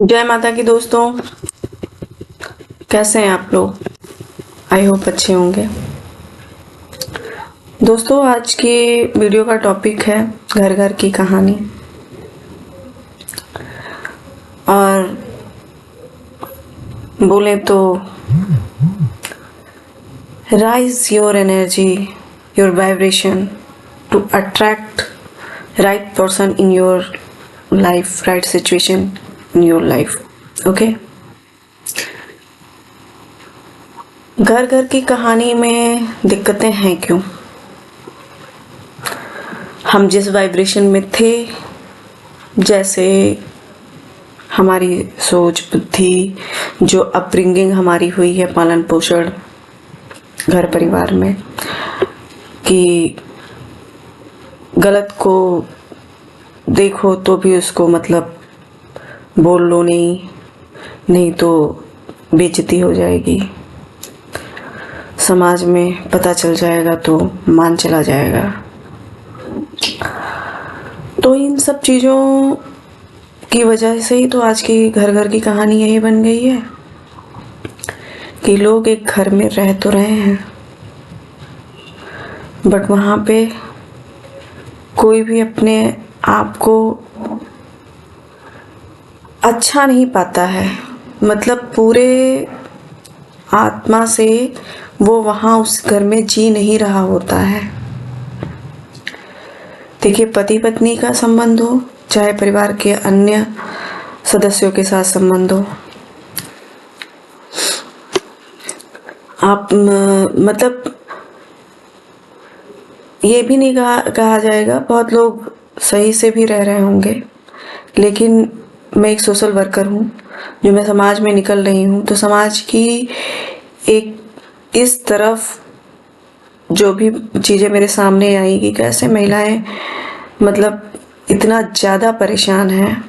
जय माता की दोस्तों, कैसे हैं आप लोग। आई होप अच्छे होंगे। दोस्तों, आज की वीडियो का टॉपिक है घर घर की कहानी। और बोले तो rise your energy, your vibration to attract right person in your life, right situation in your life. Okay. घर घर की कहानी में दिक्कतें हैं क्यों? हम जिस वाइब्रेशन में थे, जैसे हमारी सोच बुद्धि, जो अपब्रिंगिंग हमारी हुई है, पालन पोषण घर परिवार में, कि गलत को देखो तो भी उसको मतलब बोल लो नहीं तो बेइज्जती हो जाएगी, समाज में पता चल जाएगा तो मान चला जाएगा। तो इन सब चीज़ों की वजह से ही तो आज की घर घर की कहानी यही बन गई है कि लोग एक घर में रह तो रहे हैं, बट वहाँ पे कोई भी अपने आप को अच्छा नहीं पाता है। मतलब पूरे आत्मा से वो वहाँ उस घर में जी नहीं रहा होता है। देखिए, पति पत्नी का संबंध हो, चाहे परिवार के अन्य सदस्यों के साथ संबंध हो, आप मतलब ये भी नहीं कहा जाएगा, बहुत लोग सही से भी रह रहे होंगे, लेकिन मैं एक सोशल वर्कर हूँ, जो मैं समाज में निकल रही हूँ, तो समाज की एक इस तरफ जो भी चीज़ें मेरे सामने आई कि कैसे महिलाएं मतलब इतना ज़्यादा परेशान हैं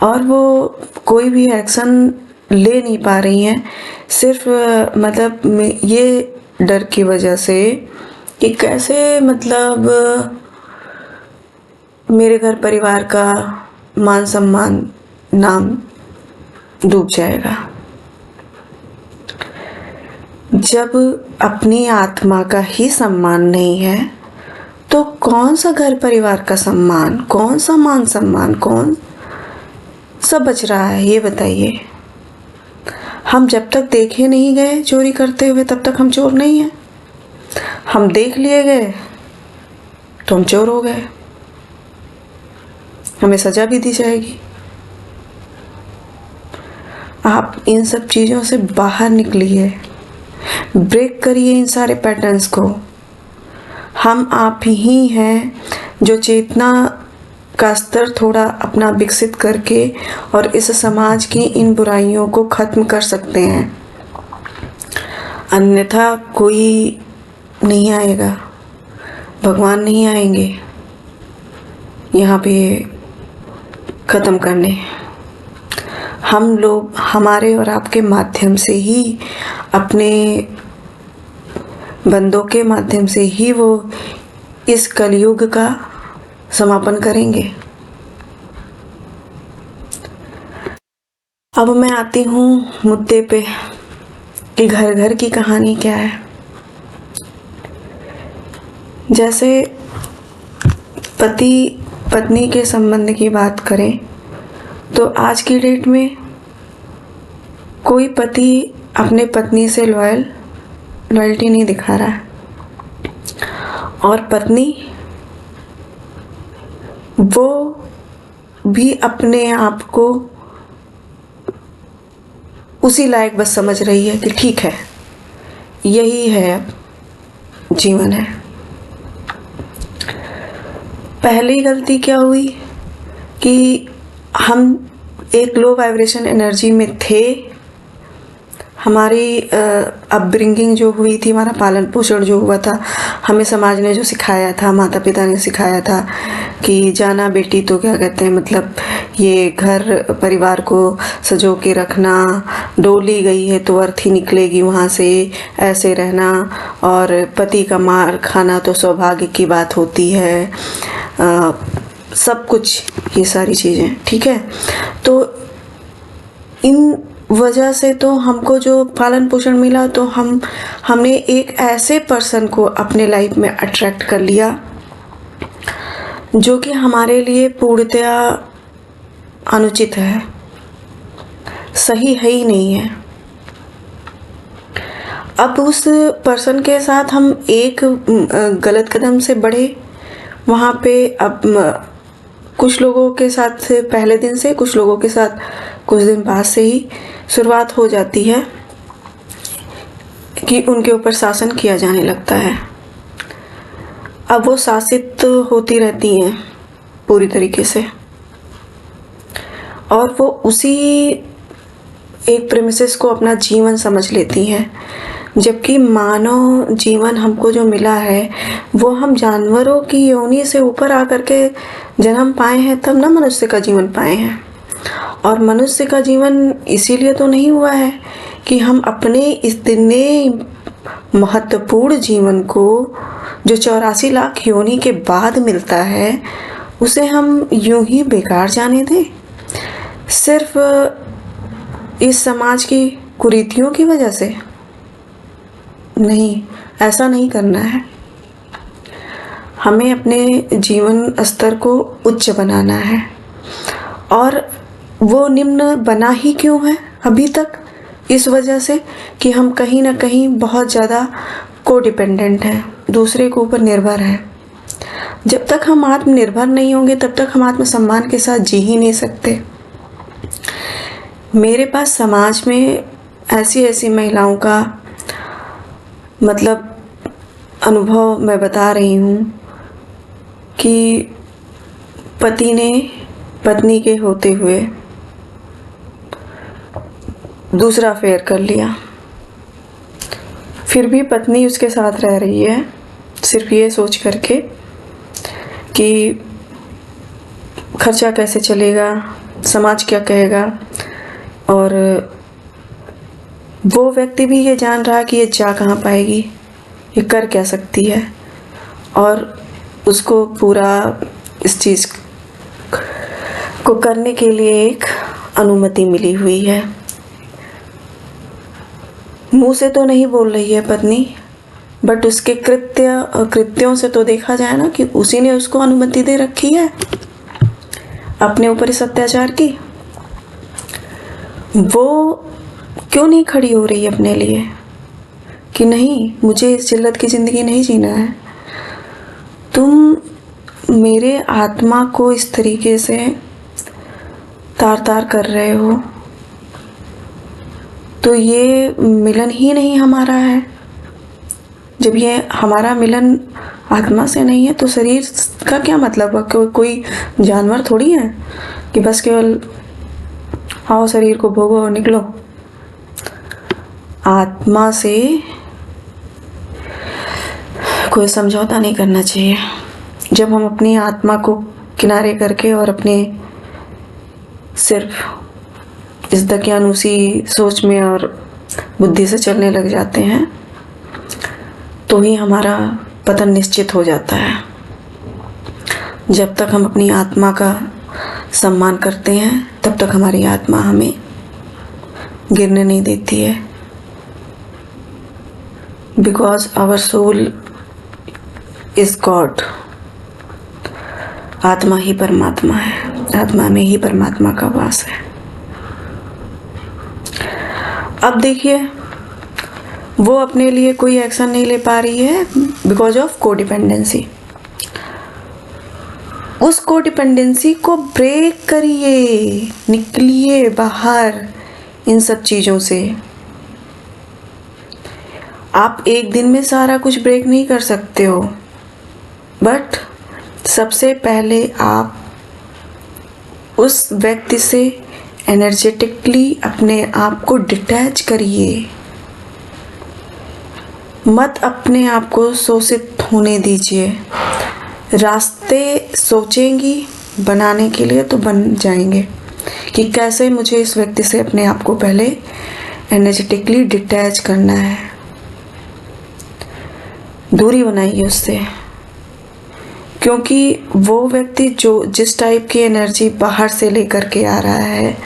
और वो कोई भी एक्शन ले नहीं पा रही हैं, सिर्फ मतलब ये डर की वजह से कि कैसे मतलब मेरे घर परिवार का मान सम्मान नाम डूब जाएगा। जब अपनी आत्मा का ही सम्मान नहीं है तो कौन सा घर परिवार का सम्मान, कौन सा मान सम्मान, कौन सा बच रहा है, ये बताइए। हम जब तक देखे नहीं गए चोरी करते हुए तब तक हम चोर नहीं हैं। हम देख लिए गए तो हम चोर हो गए, हमें सजा भी दी जाएगी। आप इन सब चीज़ों से बाहर निकलिए, ब्रेक करिए इन सारे पैटर्न्स को। हम आप ही हैं जो चेतना का स्तर थोड़ा अपना विकसित करके और इस समाज की इन बुराइयों को ख़त्म कर सकते हैं, अन्यथा कोई नहीं आएगा, भगवान नहीं आएंगे यहाँ पे ख़त्म करने। हम लोग हमारे और आपके माध्यम से ही, अपने बंदों के माध्यम से ही वो इस कलयुग का समापन करेंगे। अब मैं आती हूँ मुद्दे पे कि घर घर की कहानी क्या है। जैसे पति पत्नी के संबंध की बात करें तो आज की डेट में कोई पति अपने पत्नी से लॉयल्टी नहीं दिखा रहा है, और पत्नी वो भी अपने आप को उसी लायक बस समझ रही है कि ठीक है, यही है, अब जीवन है। पहली गलती क्या हुई कि हम एक लो वाइब्रेशन एनर्जी में थे। हमारी अपब्रिंगिंग जो हुई थी, हमारा पालन पोषण जो हुआ था, हमें समाज ने जो सिखाया था, माता पिता ने सिखाया था कि जाना बेटी तो क्या कहते हैं, मतलब ये घर परिवार को सजो के रखना, डोली गई है तो अर्थी निकलेगी वहाँ से, ऐसे रहना, और पति का मार खाना तो सौभाग्य की बात होती है, सब कुछ, ये सारी चीज़ें ठीक है। तो इन वजह से तो हमको जो पालन पोषण मिला, तो हमने एक ऐसे पर्सन को अपने लाइफ में अट्रैक्ट कर लिया जो कि हमारे लिए पूर्णतया अनुचित है, सही है ही नहीं है। अब उस पर्सन के साथ हम एक गलत कदम से बढ़े वहाँ पे। अब कुछ लोगों के साथ पहले दिन से, कुछ लोगों के साथ कुछ दिन बाद से ही शुरुआत हो जाती है कि उनके ऊपर शासन किया जाने लगता है। अब वो शासित होती रहती हैं पूरी तरीके से, और वो उसी एक प्रेमिसेस को अपना जीवन समझ लेती हैं, जबकि मानव जीवन हमको जो मिला है वो हम जानवरों की योनि से ऊपर आकर के जन्म पाए हैं, तब ना मनुष्य का जीवन पाए हैं। और मनुष्य का जीवन इसीलिए तो नहीं हुआ है कि हम अपने इतने महत्वपूर्ण जीवन को जो 84 लाख योनि के बाद मिलता है उसे हम यूं ही बेकार जाने दें, सिर्फ इस समाज की कुरीतियों की वजह से। नहीं, ऐसा नहीं करना है। हमें अपने जीवन स्तर को उच्च बनाना है, और वो निम्न बना ही क्यों है अभी तक? इस वजह से कि हम कहीं ना कहीं बहुत ज़्यादा कोडिपेंडेंट हैं, दूसरे के ऊपर निर्भर हैं। जब तक हम आत्मनिर्भर नहीं होंगे तब तक हम आत्मसम्मान के साथ जी ही नहीं सकते। मेरे पास समाज में ऐसी ऐसी महिलाओं का मतलब अनुभव मैं बता रही हूँ कि पति ने पत्नी के होते हुए दूसरा अफेयर कर लिया, फिर भी पत्नी उसके साथ रह रही है सिर्फ ये सोच करके कि खर्चा कैसे चलेगा, समाज क्या कहेगा। और वो व्यक्ति भी ये जान रहा कि ये जा कहाँ पाएगी, ये कर क्या सकती है, और उसको पूरा इस चीज़ को करने के लिए एक अनुमति मिली हुई है। मुंह से तो नहीं बोल रही है पत्नी, बट उसके कृत्यों से तो देखा जाए ना कि उसी ने उसको अनुमति दे रखी है अपने ऊपर इस अत्याचार की। वो क्यों नहीं खड़ी हो रही अपने लिए कि नहीं, मुझे इस जिल्लत की ज़िंदगी नहीं जीना है। तुम मेरे आत्मा को इस तरीके से तार तार कर रहे हो, तो ये मिलन ही नहीं हमारा है। जब ये हमारा मिलन आत्मा से नहीं है तो शरीर का क्या मतलब है? कोई जानवर थोड़ी है कि बस केवल आओ शरीर को भोगो और निकलो। आत्मा से कोई समझौता नहीं करना चाहिए। जब हम अपनी आत्मा को किनारे करके और अपने सिर्फ इस दकियानूसी सोच में और बुद्धि से चलने लग जाते हैं तो ही हमारा पतन निश्चित हो जाता है। जब तक हम अपनी आत्मा का सम्मान करते हैं तब तक हमारी आत्मा हमें गिरने नहीं देती है, because our soul is God. आत्मा ही परमात्मा है, आत्मा में ही परमात्मा का वास है। अब देखिए, वो अपने लिए कोई एक्शन नहीं ले पा रही है बिकॉज ऑफ कोडिपेंडेंसी। उस कोडिपेंडेंसी को ब्रेक करिए, निकलिए बाहर इन सब चीज़ों से। आप एक दिन में सारा कुछ ब्रेक नहीं कर सकते हो, बट सबसे पहले आप उस व्यक्ति से एनर्जेटिकली अपने आप को डिटैच करिए। मत अपने आप को शोषित होने दीजिए। रास्ते सोचेंगी बनाने के लिए तो बन जाएंगे कि कैसे मुझे इस व्यक्ति से अपने आप को पहले एनर्जेटिकली डिटैच करना है। दूरी बनाइए उससे, क्योंकि वो व्यक्ति जो जिस टाइप की एनर्जी बाहर से लेकर के आ रहा है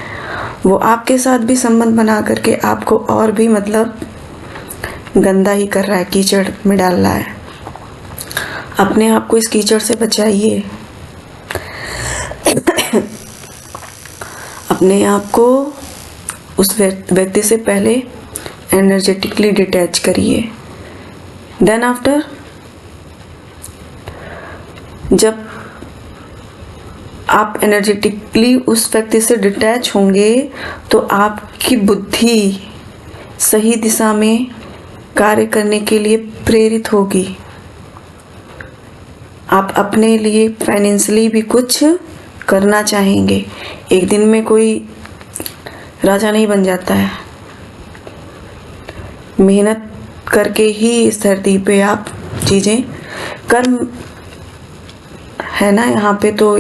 वो आपके साथ भी संबंध बना करके आपको और भी मतलब गंदा ही कर रहा है, कीचड़ में डाल रहा है। अपने आप को इस कीचड़ से बचाइए। अपने आप को उस व्यक्ति से पहले एनर्जेटिकली डिटैच करिए। देन आफ्टर, जब आप एनर्जेटिकली उस व्यक्ति से डिटैच होंगे तो आपकी बुद्धि सही दिशा में कार्य करने के लिए प्रेरित होगी। आप अपने लिए फाइनेंशियली भी कुछ करना चाहेंगे। एक दिन में कोई राजा नहीं बन जाता है, मेहनत करके ही इस धरती पे आप चीज़ें, कर्म है ना यहाँ पे, तो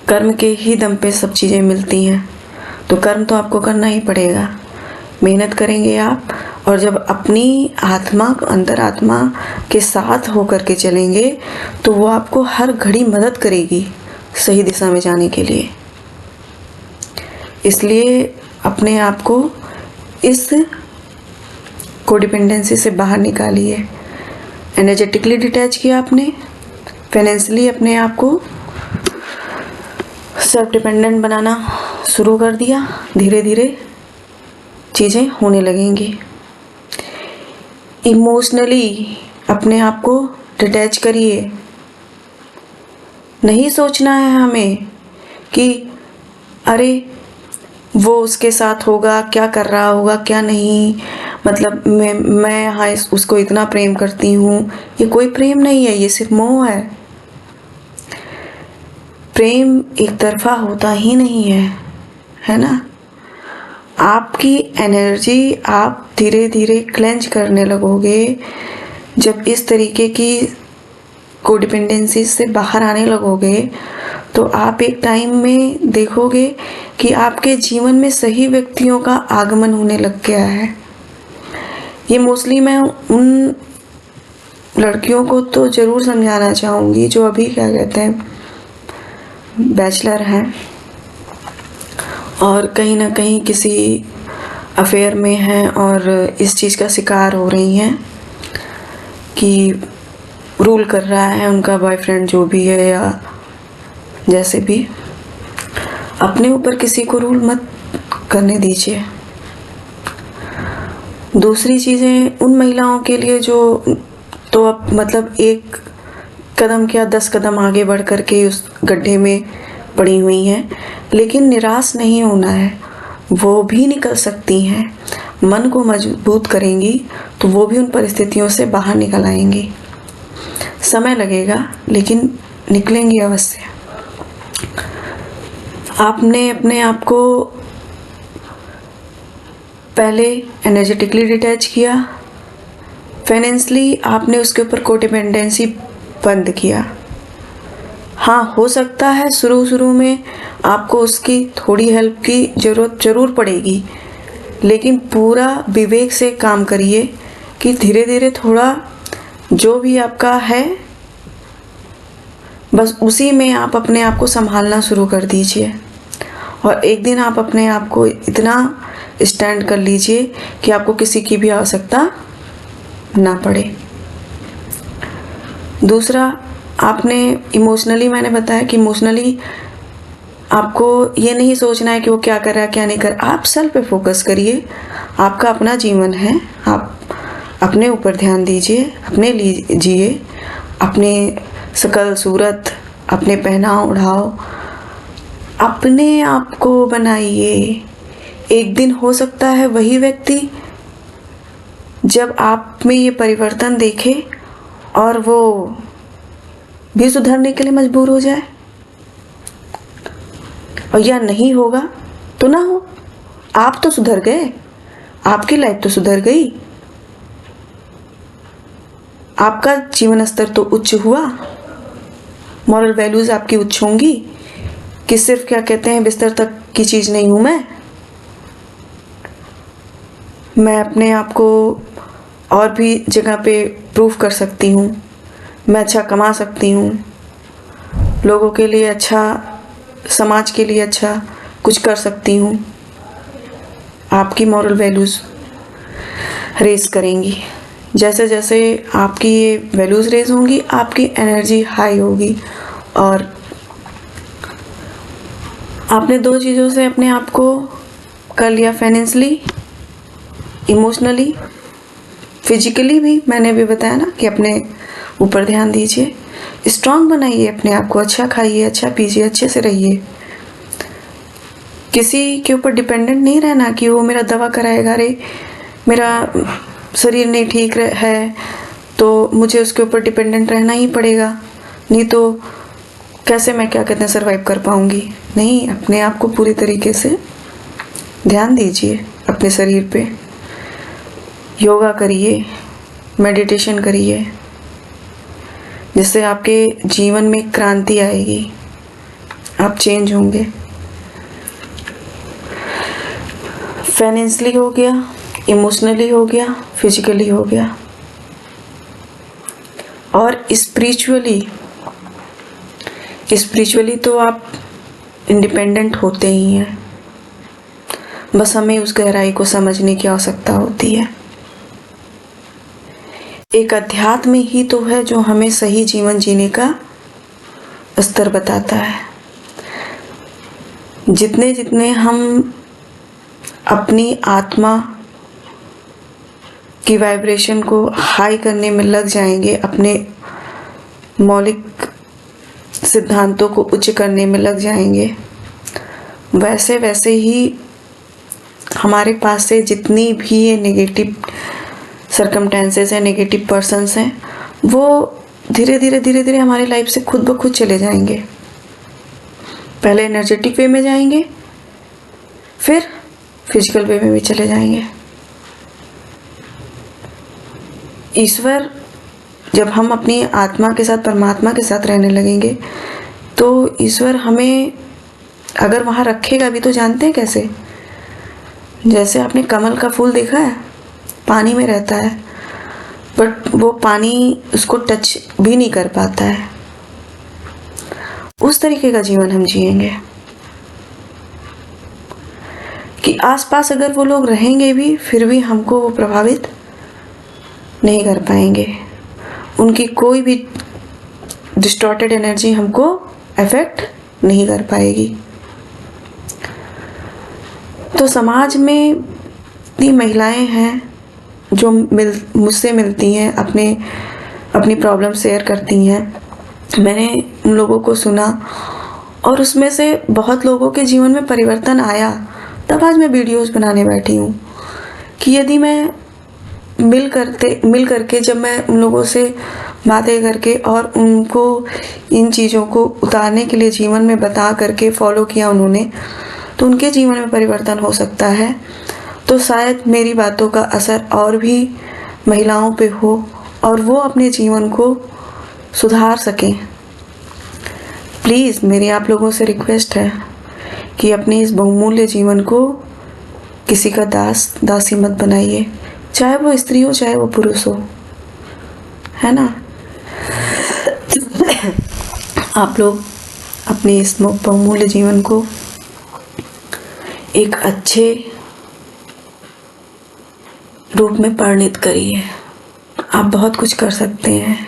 कर्म के ही दम पे सब चीज़ें मिलती हैं। तो कर्म तो आपको करना ही पड़ेगा, मेहनत करेंगे आप। और जब अपनी आत्मा, अंतरात्मा के साथ होकर के चलेंगे तो वो आपको हर घड़ी मदद करेगी सही दिशा में जाने के लिए। इसलिए अपने आप को इस कोडिपेंडेंसी से बाहर निकालिए। एनर्जेटिकली डिटैच किया आपने, फाइनेंशियली अपने आप को सेल्फ डिपेंडेंट बनाना शुरू कर दिया, धीरे धीरे चीज़ें होने लगेंगी। इमोशनली अपने आप को डिटैच करिए। नहीं सोचना है हमें कि अरे वो उसके साथ होगा, क्या कर रहा होगा, क्या नहीं, मतलब मैं हाँ उसको इतना प्रेम करती हूँ। ये कोई प्रेम नहीं है, ये सिर्फ मोह है। प्रेम एक तरफा होता ही नहीं है ना। आपकी एनर्जी आप धीरे धीरे क्लेंज करने लगोगे। जब इस तरीके की कोडिपेंडेंसी से बाहर आने लगोगे तो आप एक टाइम में देखोगे कि आपके जीवन में सही व्यक्तियों का आगमन होने लग गया है। ये मोस्टली मैं उन लड़कियों को तो ज़रूर समझाना चाहूँगी जो अभी क्या कहते हैं बैचलर हैं और कहीं ना कहीं किसी अफेयर में हैं और इस चीज़ का शिकार हो रही हैं कि रूल कर रहा है उनका बॉयफ्रेंड जो भी है या जैसे भी। अपने ऊपर किसी को रूल मत करने दीजिए। दूसरी चीज़ें उन महिलाओं के लिए जो तो अब मतलब एक कदम क्या 10 कदम आगे बढ़ कर के उस गड्ढे में पड़ी हुई हैं, लेकिन निराश नहीं होना है। वो भी निकल सकती हैं, मन को मजबूत करेंगी तो वो भी उन परिस्थितियों से बाहर निकल आएंगी। समय लगेगा लेकिन निकलेंगी अवश्य। आपने अपने आप को पहले एनर्जेटिकली डिटैच किया, फाइनेंशियली आपने उसके ऊपर कोडिपेंडेंसी बंद किया। हाँ, हो सकता है शुरू में आपको उसकी थोड़ी हेल्प की ज़रूरत ज़रूर पड़ेगी, लेकिन पूरा विवेक से काम करिए कि धीरे धीरे थोड़ा जो भी आपका है बस उसी में आप अपने आप को संभालना शुरू कर दीजिए। और एक दिन आप अपने आप को इतना स्टैंड कर लीजिए कि आपको किसी की भी आवश्यकता ना पड़े। दूसरा, आपने इमोशनली, मैंने बताया कि इमोशनली आपको ये नहीं सोचना है कि वो क्या कर रहा है क्या नहीं कर रहा। आप सेल्फ पे फोकस करिए। आपका अपना जीवन है, आप अपने ऊपर ध्यान दीजिए, अपने लिए जिए, अपने शकल सूरत, अपने पहनाव ओढ़ाव, अपने आप को बनाइए। एक दिन हो सकता है वही व्यक्ति जब आप में ये परिवर्तन देखे और वो भी सुधरने के लिए मजबूर हो जाए, और या नहीं होगा तो ना हो। आप तो सुधर गए, आपकी लाइफ तो सुधर गई, आपका जीवन स्तर तो उच्च हुआ, मॉरल वैल्यूज आपकी उच्च होंगी कि सिर्फ क्या कहते हैं बिस्तर तक की चीज़ नहीं हूँ मैं अपने आप को और भी जगह पे प्रूव कर सकती हूँ, मैं अच्छा कमा सकती हूँ, लोगों के लिए अच्छा, समाज के लिए अच्छा कुछ कर सकती हूँ, आपकी मॉरल वैल्यूज़ रेज करेंगी। जैसे जैसे आपकी ये वैल्यूज़ रेज होंगी, आपकी एनर्जी हाई होगी। और आपने 2 चीज़ों से अपने आप को कर लिया, फाइनेंशियली, इमोशनली, फिजिकली भी। मैंने भी बताया ना कि अपने ऊपर ध्यान दीजिए, स्ट्रांग बनाइए अपने आप को, अच्छा खाइए, अच्छा पीजिए, अच्छे से रहिए। किसी के ऊपर डिपेंडेंट नहीं रहना कि वो मेरा दवा कराएगा, अरे मेरा शरीर नहीं ठीक है तो मुझे उसके ऊपर डिपेंडेंट रहना ही पड़ेगा, नहीं तो कैसे मैं क्या कहते हैं सर्वाइव कर पाऊँगी। नहीं, अपने आप को पूरी तरीके से ध्यान दीजिए अपने शरीर पे। योगा करिए, मेडिटेशन करिए, जिससे आपके जीवन में क्रांति आएगी, आप चेंज होंगे। फाइनेंशियली हो गया, इमोशनली हो गया, फिजिकली हो गया, और स्पिरिचुअली तो आप इंडिपेंडेंट होते ही हैं। बस हमें उस गहराई को समझने की आवश्यकता होती है। एक अध्यात्म ही तो है जो हमें सही जीवन जीने का स्तर बताता है। जितने जितने हम अपनी आत्मा की वाइब्रेशन को हाई करने में लग जाएंगे, अपने मौलिक सिद्धांतों को उच्च करने में लग जाएंगे, वैसे वैसे ही हमारे पास से जितनी भी ये नेगेटिव सर्कमटेंसेस हैं, नेगेटिव पर्सन्स हैं, वो धीरे धीरे हमारी लाइफ से खुद ब खुद चले जाएंगे। पहले एनर्जेटिक वे में जाएंगे, फिर फिजिकल वे में भी चले जाएंगे। ईश्वर, जब हम अपनी आत्मा के साथ, परमात्मा के साथ रहने लगेंगे, तो ईश्वर हमें अगर वहाँ रखेगा भी तो जानते हैं कैसे? जैसे आपने कमल का फूल देखा है, पानी में रहता है, बट वो पानी उसको टच भी नहीं कर पाता है। उस तरीके का जीवन हम जिएंगे कि आसपास अगर वो लोग रहेंगे भी, फिर भी हमको वो प्रभावित नहीं कर पाएंगे। उनकी कोई भी डिस्टॉर्टेड एनर्जी हमको अफेक्ट नहीं कर पाएगी। तो समाज में इतनी महिलाएं हैं जो मुझसे मिलती हैं, अपनी प्रॉब्लम शेयर करती हैं। मैंने उन लोगों को सुना और उसमें से बहुत लोगों के जीवन में परिवर्तन आया। तब आज मैं वीडियोस बनाने बैठी हूँ कि यदि मैं मिल करके जब मैं उन लोगों से बातें करके और उनको इन चीज़ों को उतारने के लिए जीवन में बता करके फॉलो किया उन्होंने, तो उनके जीवन में परिवर्तन हो सकता है। तो शायद मेरी बातों का असर और भी महिलाओं पे हो और वो अपने जीवन को सुधार सकें। प्लीज़ मेरी आप लोगों से रिक्वेस्ट है कि अपने इस बहुमूल्य जीवन को किसी का दासी मत बनाइए, चाहे वो स्त्री हो चाहे वो पुरुष हो, है ना। आप लोग अपने इस बहुमूल्य जीवन को एक अच्छे रूप में परिणित करिए। आप बहुत कुछ कर सकते हैं।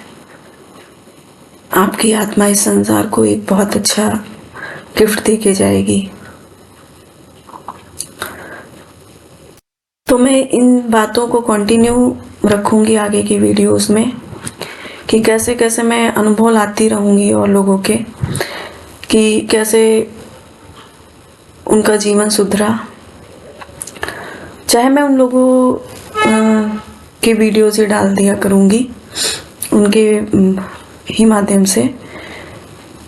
आपकी आत्मा इस संसार को एक बहुत अच्छा गिफ्ट दे के जाएगी। तो मैं इन बातों को कंटिन्यू रखूंगी आगे की वीडियोस में कि कैसे कैसे मैं अनुभव लाती रहूंगी और लोगों के, कि कैसे उनका जीवन सुधरा। चाहे मैं उन लोगों के वीडियोस ही डाल दिया करूंगी उनके ही माध्यम से,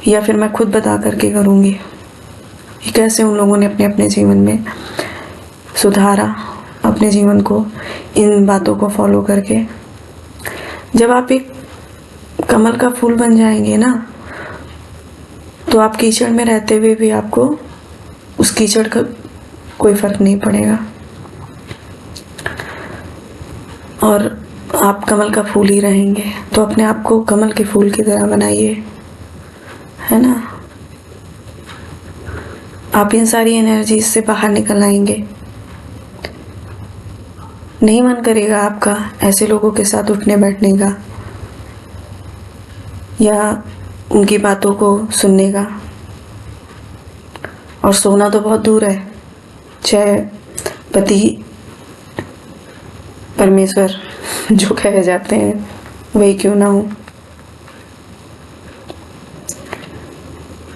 या फिर मैं खुद बता करके करूंगी कि कैसे उन लोगों ने अपने अपने जीवन में सुधारा अपने जीवन को इन बातों को फॉलो करके। जब आप एक कमल का फूल बन जाएंगे ना, तो आप कीचड़ में रहते हुए भी आपको उस कीचड़ का कोई फर्क नहीं पड़ेगा और आप कमल का फूल ही रहेंगे। तो अपने आप को कमल के फूल की तरह बनाइए, है ना। आप इन सारी एनर्जीज से बाहर निकल आएंगे। नहीं मन करेगा आपका ऐसे लोगों के साथ उठने बैठने का या उनकी बातों को सुनने का। और सोना तो बहुत दूर है, चाहे पति परमेश्वर जो कहे जाते हैं वही क्यों ना हो।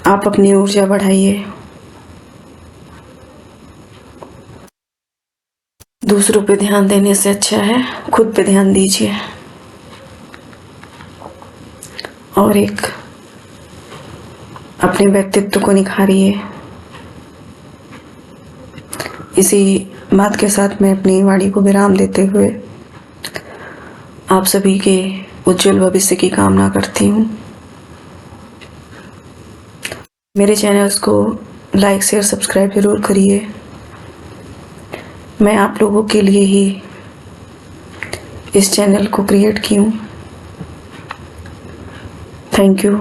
आप अपनी ऊर्जा बढ़ाइए, दूसरों पे ध्यान देने से अच्छा है खुद पे ध्यान दीजिए। और एक अपने व्यक्तित्व को निखारिए। इसी बात के साथ मैं अपनी वाणी को विराम देते हुए आप सभी के उज्जवल भविष्य की कामना करती हूँ। मेरे चैनल्स को लाइक शेयर सब्सक्राइब जरूर करिए। मैं आप लोगों के लिए ही इस चैनल को क्रिएट की हूँ। Thank you.